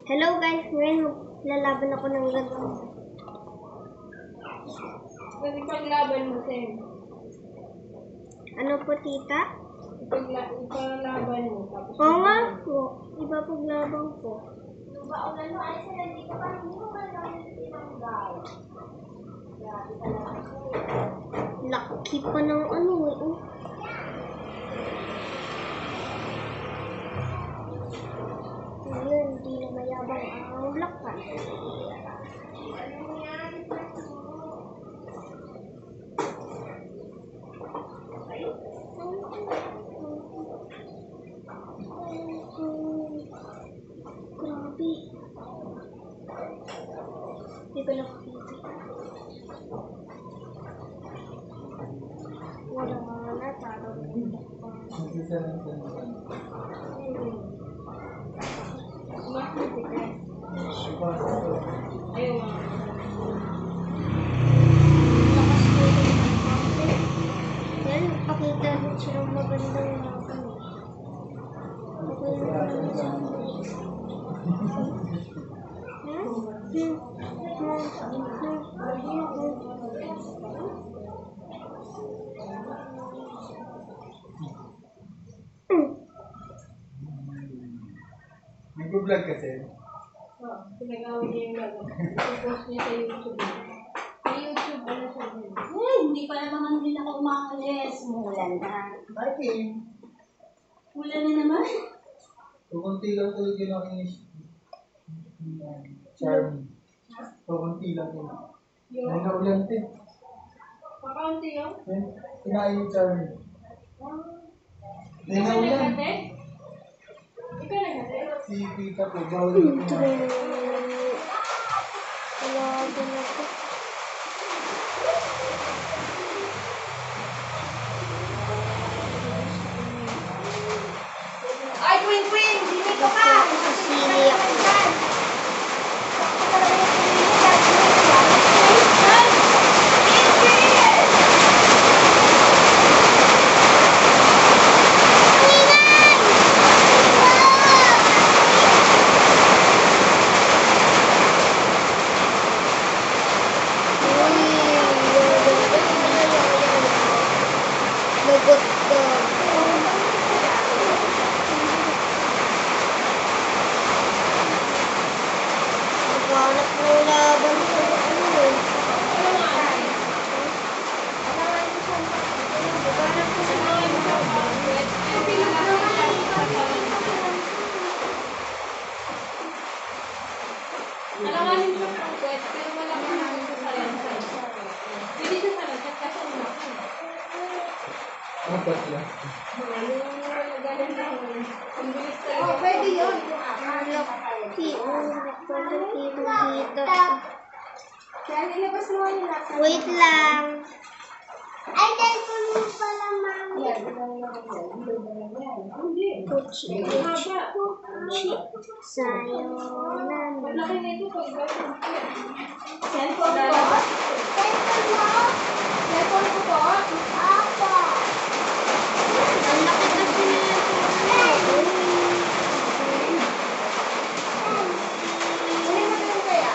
Hello guys, ngayon lalaban ako ng gano'n. Pwede paglaban mo, Sen. Ano po, tita? Ipaglaban mo. Oo nga po. Iba paglaban ko. Baunan mo, ay sila dito pa, hindi mo ba namin tinanggal? Grabe talaga. Laki pa ng ano eh. Oh. Ayun, hindi na mayabang ang blakan. Grabe. Hindi ko nakakita. Wala nga na, parang Ayaw nga. yan, pakita rin siya ng magandang laban. Okay naman siya. Nag-vlog kasi. Pinag-awin niya yung laban. I-post niya sa YouTube. Sa YouTube, ano siya din? Hindi pa naman din ako umalis. Mulan na. Bakit? Mulan na naman. Kukunti lang talaga yung aking charming. Kukunti lang yun. Yung Nanaulan din. pakaunti yun? Yan, kinain yung charming. Ikaw Nanaulan. nagkate? Ikaw nagkate? Si Tita po, bawal na Intro. Laban ako. Ay, Queen! Dili ko ka! Sasili ako. Lagot ka. Naghanap ng laban sa ano eh. Naghanap ko sa mga laban. Alanganin siya pang kwet, pero wala ka namin sa salansay. Hindi siya salansay, kasi unak. Apat lang. Yung ganun lang. Ang bilis talaga. Oh, pwede yun. Laki. Laki dito. Kaya nilabas mo yung nasa. Wait lang. Ay, cellphone mo pala, mami. Hindi. Kuchi. Kuchi. Sayonara. Laki na ito pag Cellphone ko? Cellphone mo? Cellphone ko po? Apo. Ang laki kasi nila ito. Kunin mo na yung kaya.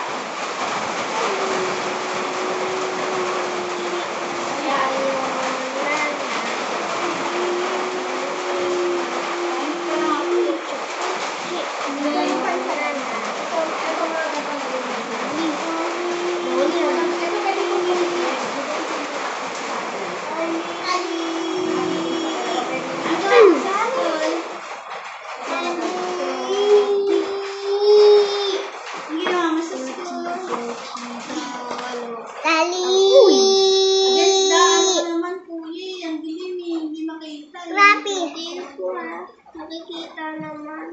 Nakikita naman.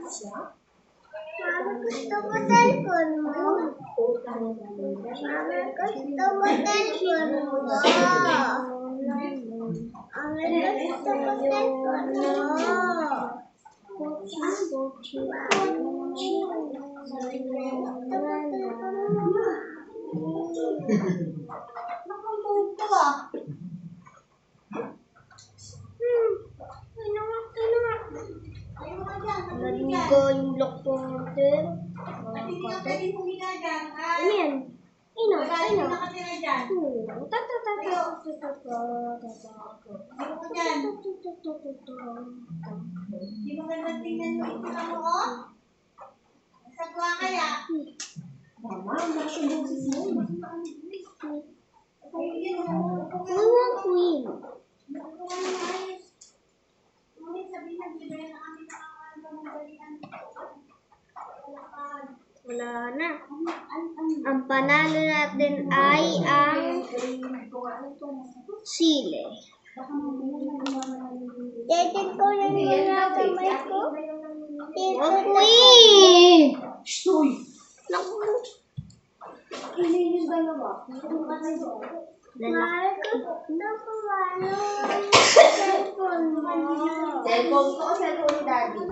Mama, gusto mo cellphone mo? Mama, gusto mo cellphone mo? Mama, gusto mo cellphone mo? Nakambog ka. Naligo yung block po natin. ka pwedeng humiga dyan. Ano yan? Ino, Wala rin ino. nakatira dyan. Ano ko dyan? Di magandang tingnan mo ito lang mo, oh. Nasagwa kaya. Mama, ang lakas yung boses mo. Ayun, oh. Mga queen. Ngunit sabihin na, libre na kami ng balikan. Wala na. Ang panalo natin ay ang Chile. Titin ko yung mga kamay ko. Queen! Shtoy! Naku. Kailan yung dalawa? Mahal ko. Naku, mahal. Cellphone mo. Cellphone ko o cellphone ni Daddy?